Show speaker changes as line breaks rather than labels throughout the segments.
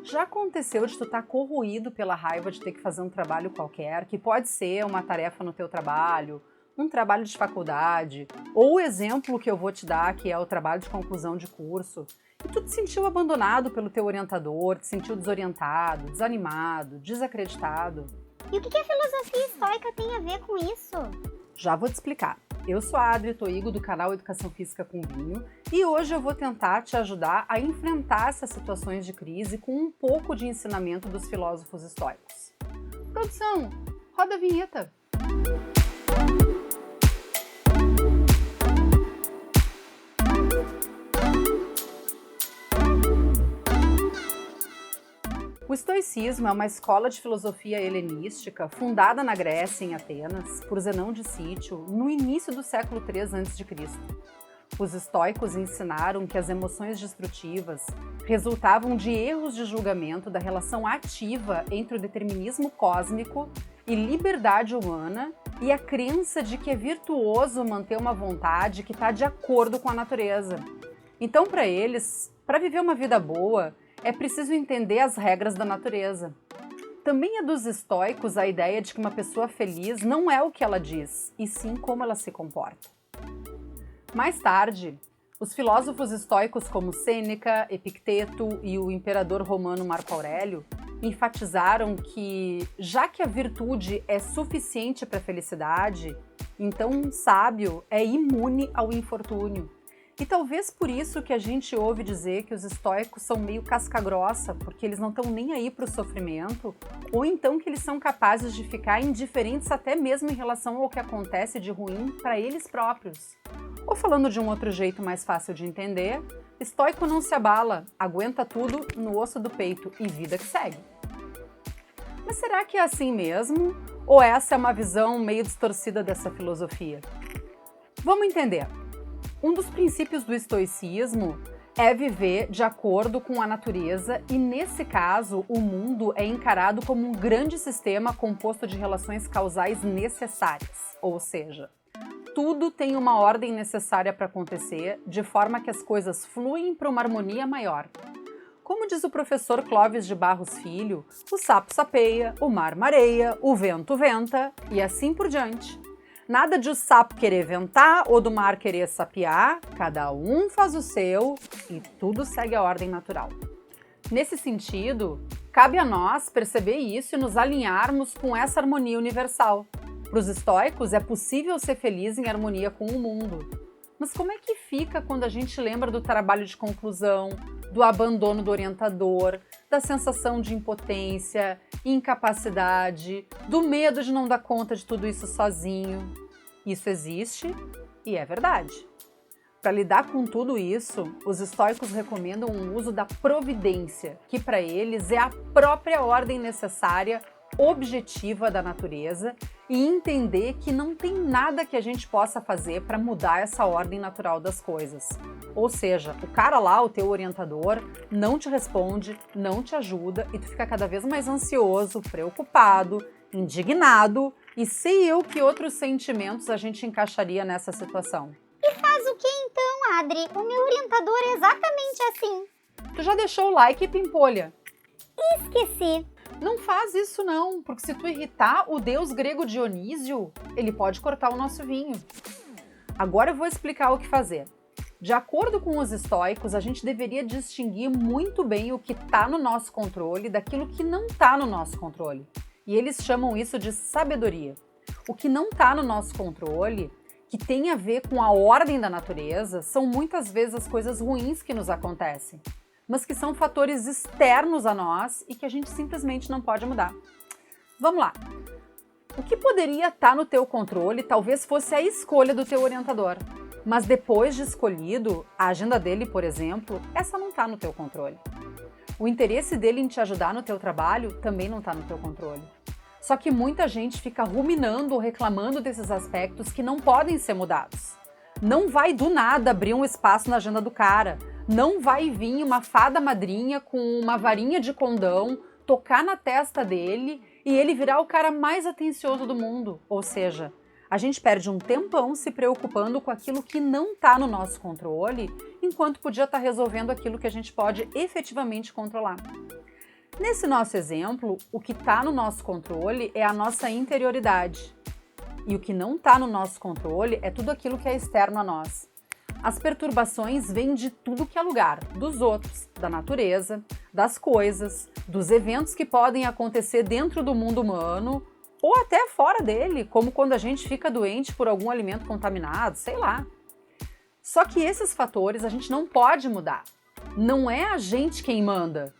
Já aconteceu de tu estar corroído pela raiva de ter que fazer um trabalho qualquer, que pode ser uma tarefa no teu trabalho, um trabalho de faculdade, ou o exemplo que eu vou te dar, que é o trabalho de conclusão de curso, e tu te sentiu abandonado pelo teu orientador, te sentiu desorientado, desanimado, desacreditado?
E o que a filosofia estoica tem a ver com isso?
Já vou te explicar. Eu sou a Adri Toigo, do canal Educação Física com Vinho, e hoje eu vou tentar te ajudar a enfrentar essas situações de crise com um pouco de ensinamento dos filósofos estoicos. Produção, roda a vinheta! O estoicismo é uma escola de filosofia helenística fundada na Grécia, em Atenas, por Zenão de Cítio, no início do século III a.C. Os estoicos ensinaram que as emoções destrutivas resultavam de erros de julgamento da relação ativa entre o determinismo cósmico e liberdade humana e a crença de que é virtuoso manter uma vontade que está de acordo com a natureza. Então, para eles, para viver uma vida boa, é preciso entender as regras da natureza. Também é dos estoicos a ideia de que uma pessoa feliz não é o que ela diz, e sim como ela se comporta. Mais tarde, os filósofos estoicos como Sêneca, Epicteto e o imperador romano Marco Aurélio enfatizaram que, já que a virtude é suficiente para a felicidade, então um sábio é imune ao infortúnio. E talvez por isso que a gente ouve dizer que os estoicos são meio casca-grossa, porque eles não estão nem aí para o sofrimento, ou então que eles são capazes de ficar indiferentes até mesmo em relação ao que acontece de ruim para eles próprios. Ou falando de um outro jeito mais fácil de entender, estoico não se abala, aguenta tudo no osso do peito e vida que segue. Mas será que é assim mesmo? Ou essa é uma visão meio distorcida dessa filosofia? Vamos entender. Um dos princípios do estoicismo é viver de acordo com a natureza e, nesse caso, o mundo é encarado como um grande sistema composto de relações causais necessárias, ou seja, tudo tem uma ordem necessária para acontecer, de forma que as coisas fluem para uma harmonia maior. Como diz o professor Clóvis de Barros Filho, o sapo sapeia, o mar mareia, o vento venta e assim por diante. Nada de o sapo querer ventar ou do mar querer sapear, cada um faz o seu e tudo segue a ordem natural. Nesse sentido, cabe a nós perceber isso e nos alinharmos com essa harmonia universal. Para os estoicos, é possível ser feliz em harmonia com o mundo. Mas como é que fica quando a gente lembra do trabalho de conclusão, do abandono do orientador, da sensação de impotência, incapacidade, do medo de não dar conta de tudo isso sozinho? Isso existe e é verdade. Para lidar com tudo isso, os estoicos recomendam um uso da providência, que para eles é a própria ordem necessária, objetiva da natureza, e entender que não tem nada que a gente possa fazer para mudar essa ordem natural das coisas. Ou seja, o cara lá, o teu orientador, não te responde, não te ajuda e tu fica cada vez mais ansioso, preocupado, indignado, e sei eu que outros sentimentos a gente encaixaria nessa situação.
E faz o que então, Adri? O meu orientador é exatamente assim.
Tu já deixou o like, Pimpolha?
Esqueci.
Não faz isso não, porque se tu irritar o deus grego Dionísio, ele pode cortar o nosso vinho. Agora eu vou explicar o que fazer. De acordo com os estoicos, a gente deveria distinguir muito bem o que está no nosso controle daquilo que não está no nosso controle. E eles chamam isso de sabedoria. O que não está no nosso controle, que tem a ver com a ordem da natureza, são muitas vezes as coisas ruins que nos acontecem, mas que são fatores externos a nós e que a gente simplesmente não pode mudar. Vamos lá! O que poderia estar no teu controle talvez fosse a escolha do teu orientador, mas depois de escolhido, a agenda dele, por exemplo, essa não está no teu controle. O interesse dele em te ajudar no teu trabalho também não está no teu controle. Só que muita gente fica ruminando ou reclamando desses aspectos que não podem ser mudados. Não vai do nada abrir um espaço na agenda do cara. Não vai vir uma fada madrinha com uma varinha de condão, tocar na testa dele e ele virar o cara mais atencioso do mundo. Ou seja, a gente perde um tempão se preocupando com aquilo que não está no nosso controle, enquanto podia estar resolvendo aquilo que a gente pode efetivamente controlar. Nesse nosso exemplo, o que está no nosso controle é a nossa interioridade. E o que não está no nosso controle é tudo aquilo que é externo a nós. As perturbações vêm de tudo que é lugar, dos outros, da natureza, das coisas, dos eventos que podem acontecer dentro do mundo humano ou até fora dele, como quando a gente fica doente por algum alimento contaminado, sei lá. Só que esses fatores a gente não pode mudar. Não é a gente quem manda.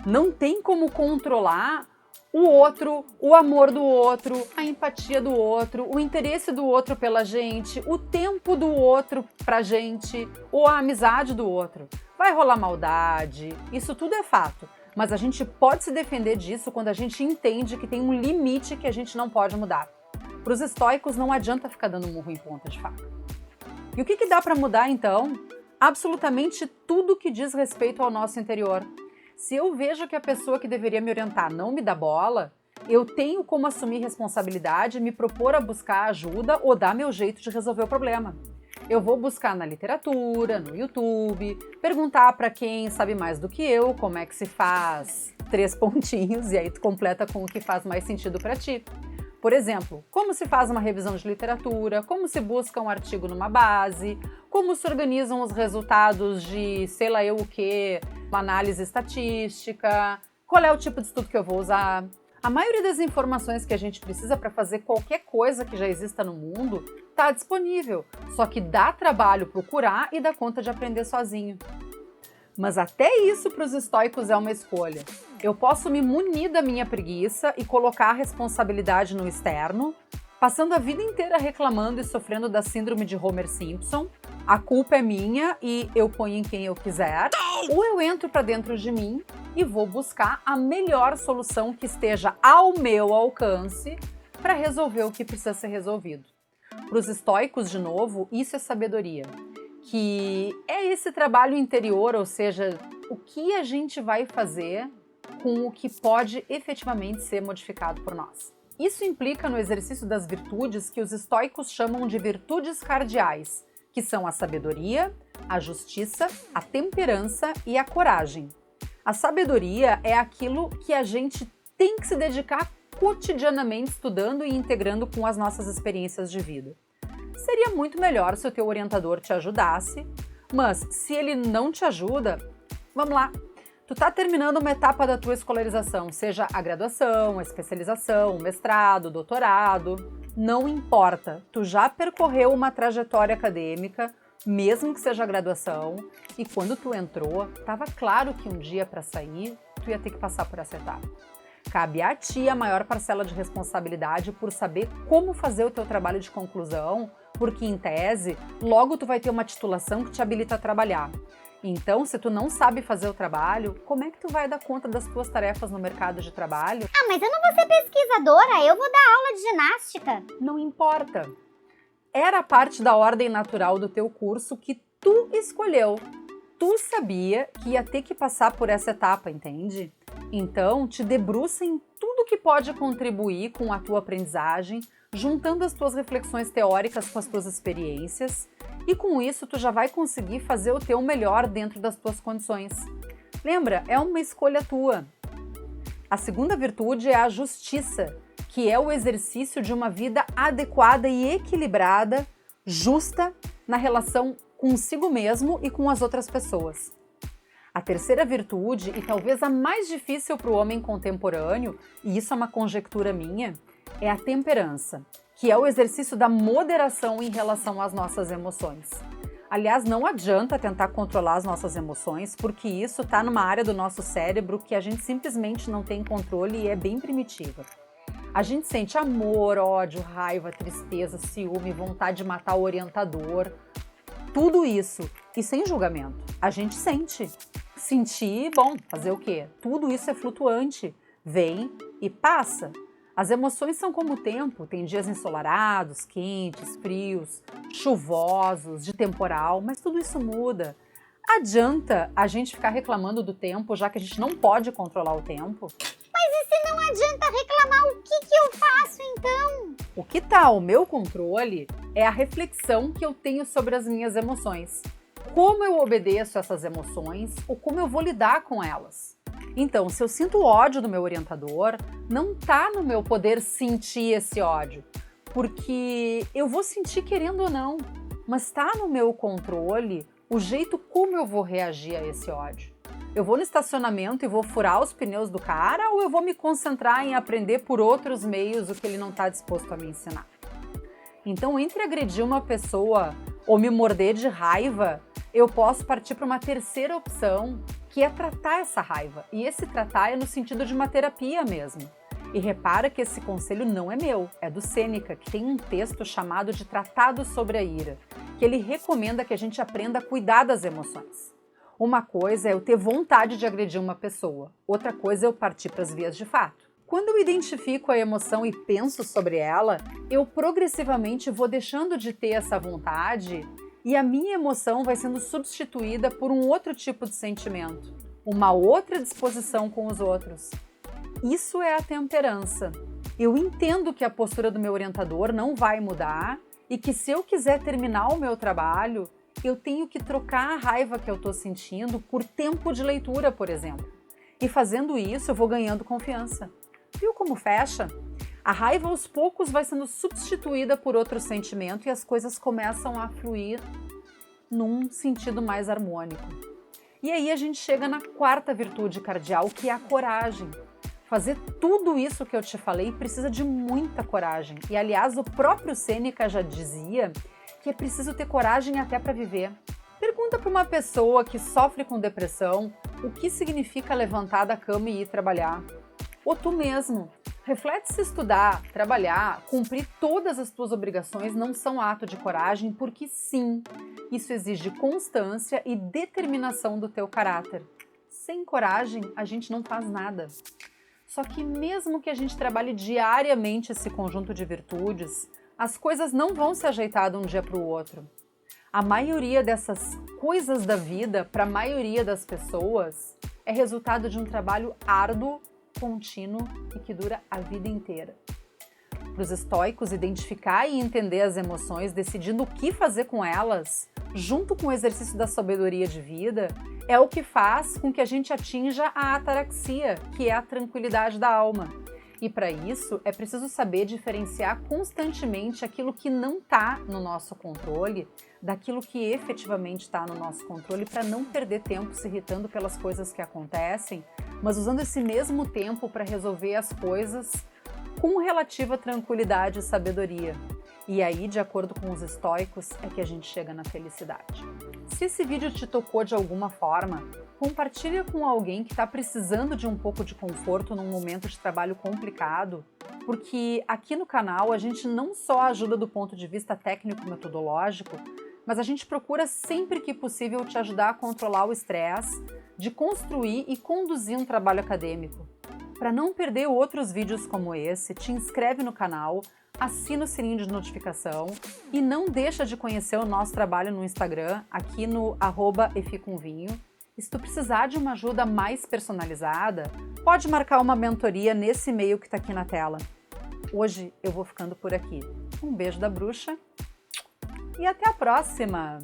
Não tem como controlar o outro, o amor do outro, a empatia do outro, o interesse do outro pela gente, o tempo do outro pra gente, ou a amizade do outro. Vai rolar maldade, isso tudo é fato, mas a gente pode se defender disso quando a gente entende que tem um limite que a gente não pode mudar. Para os estoicos não adianta ficar dando murro em ponta de faca. E o que dá para mudar então? Absolutamente tudo que diz respeito ao nosso interior. Se eu vejo que a pessoa que deveria me orientar não me dá bola, eu tenho como assumir responsabilidade, me propor a buscar ajuda ou dar meu jeito de resolver o problema. Eu vou buscar na literatura, no YouTube, perguntar para quem sabe mais do que eu como é que se faz 3 pontinhos e aí tu completa com o que faz mais sentido para ti. Por exemplo, como se faz uma revisão de literatura, como se busca um artigo numa base, como se organizam os resultados de sei lá eu o que, uma análise estatística, qual é o tipo de estudo que eu vou usar. A maioria das informações que a gente precisa para fazer qualquer coisa que já exista no mundo está disponível, só que dá trabalho procurar e dá conta de aprender sozinho. Mas até isso para os estoicos é uma escolha. Eu posso me munir da minha preguiça e colocar a responsabilidade no externo, passando a vida inteira reclamando e sofrendo da síndrome de Homer Simpson. A culpa é minha e eu ponho em quem eu quiser. Ou eu entro para dentro de mim e vou buscar a melhor solução que esteja ao meu alcance para resolver o que precisa ser resolvido. Para os estoicos, de novo, isso é sabedoria. Que é esse trabalho interior, ou seja, o que a gente vai fazer com o que pode efetivamente ser modificado por nós. Isso implica no exercício das virtudes que os estoicos chamam de virtudes cardeais, que são a sabedoria, a justiça, a temperança e a coragem. A sabedoria é aquilo que a gente tem que se dedicar cotidianamente estudando e integrando com as nossas experiências de vida. Seria muito melhor se o teu orientador te ajudasse, mas se ele não te ajuda, vamos lá. Tu tá terminando uma etapa da tua escolarização, seja a graduação, a especialização, o mestrado, o doutorado, não importa. Tu já percorreu uma trajetória acadêmica, mesmo que seja a graduação, e quando tu entrou, estava claro que um dia para sair, tu ia ter que passar por essa etapa. Cabe a ti a maior parcela de responsabilidade por saber como fazer o teu trabalho de conclusão, porque em tese, logo tu vai ter uma titulação que te habilita a trabalhar. Então, se tu não sabe fazer o trabalho, como é que tu vai dar conta das tuas tarefas no mercado de trabalho?
Ah, mas eu não vou ser pesquisadora, eu vou dar aula de ginástica.
Não importa. Era parte da ordem natural do teu curso que tu escolheu. Tu sabia que ia ter que passar por essa etapa, entende? Então, te debruça em tudo que pode contribuir com a tua aprendizagem, juntando as tuas reflexões teóricas com as tuas experiências, e com isso tu já vai conseguir fazer o teu melhor dentro das tuas condições. Lembra, é uma escolha tua. A segunda virtude é a justiça, que é o exercício de uma vida adequada e equilibrada, justa, na relação consigo mesmo e com as outras pessoas. A terceira virtude, e talvez a mais difícil para o homem contemporâneo, e isso é uma conjectura minha, é a temperança, que é o exercício da moderação em relação às nossas emoções. Aliás, não adianta tentar controlar as nossas emoções, porque isso está numa área do nosso cérebro que a gente simplesmente não tem controle e é bem primitiva. A gente sente amor, ódio, raiva, tristeza, ciúme, vontade de matar o orientador, tudo isso, e sem julgamento. A gente sente. Sentir, bom, fazer o quê? Tudo isso é flutuante, vem e passa. As emoções são como o tempo, tem dias ensolarados, quentes, frios, chuvosos, de temporal, mas tudo isso muda. Adianta a gente ficar reclamando do tempo, já que a gente não pode controlar o tempo?
Mas e se não adianta reclamar, o que eu faço então?
O que está ao meu controle é a reflexão que eu tenho sobre as minhas emoções. Como eu obedeço essas emoções ou como eu vou lidar com elas. Então, se eu sinto ódio do meu orientador, não tá no meu poder sentir esse ódio, porque eu vou sentir querendo ou não, mas está no meu controle o jeito como eu vou reagir a esse ódio. Eu vou no estacionamento e vou furar os pneus do cara ou eu vou me concentrar em aprender por outros meios o que ele não está disposto a me ensinar? Então, entre agredir uma pessoa ou me morder de raiva, eu posso partir para uma terceira opção, que é tratar essa raiva. E esse tratar é no sentido de uma terapia mesmo. E repara que esse conselho não é meu, é do Sêneca, que tem um texto chamado de Tratado sobre a Ira, que ele recomenda que a gente aprenda a cuidar das emoções. Uma coisa é eu ter vontade de agredir uma pessoa, outra coisa é eu partir para as vias de fato. Quando eu identifico a emoção e penso sobre ela, eu progressivamente vou deixando de ter essa vontade e a minha emoção vai sendo substituída por um outro tipo de sentimento, uma outra disposição com os outros. Isso é a temperança. Eu entendo que a postura do meu orientador não vai mudar e que se eu quiser terminar o meu trabalho, eu tenho que trocar a raiva que eu estou sentindo por tempo de leitura, por exemplo. E fazendo isso, eu vou ganhando confiança. Viu como fecha? A raiva aos poucos vai sendo substituída por outro sentimento e as coisas começam a fluir num sentido mais harmônico. E aí a gente chega na quarta virtude cardeal, que é a coragem. Fazer tudo isso que eu te falei precisa de muita coragem. E aliás, o próprio Sêneca já dizia que é preciso ter coragem até para viver. Pergunta para uma pessoa que sofre com depressão o que significa levantar da cama e ir trabalhar. Ou tu mesmo. Reflete se estudar, trabalhar, cumprir todas as tuas obrigações não são ato de coragem, porque sim, isso exige constância e determinação do teu caráter. Sem coragem, a gente não faz nada. Só que mesmo que a gente trabalhe diariamente esse conjunto de virtudes, as coisas não vão se ajeitar de um dia para o outro. A maioria dessas coisas da vida, para a maioria das pessoas, é resultado de um trabalho árduo, contínuo e que dura a vida inteira. Para os estoicos, identificar e entender as emoções, decidindo o que fazer com elas, junto com o exercício da sabedoria de vida, é o que faz com que a gente atinja a ataraxia, que é a tranquilidade da alma. E para isso, é preciso saber diferenciar constantemente aquilo que não está no nosso controle daquilo que efetivamente está no nosso controle, para não perder tempo se irritando pelas coisas que acontecem, mas usando esse mesmo tempo para resolver as coisas com relativa tranquilidade e sabedoria. E aí, de acordo com os estoicos, é que a gente chega na felicidade. Se esse vídeo te tocou de alguma forma, compartilha com alguém que está precisando de um pouco de conforto num momento de trabalho complicado, porque aqui no canal a gente não só ajuda do ponto de vista técnico-metodológico, mas a gente procura sempre que possível te ajudar a controlar o estresse, de construir e conduzir um trabalho acadêmico. Para não perder outros vídeos como esse, te inscreve no canal, assina o sininho de notificação e não deixa de conhecer o nosso trabalho no Instagram, aqui no @efcomvinho. E se tu precisar de uma ajuda mais personalizada, pode marcar uma mentoria nesse e-mail que está aqui na tela. Hoje eu vou ficando por aqui. Um beijo da bruxa e até a próxima!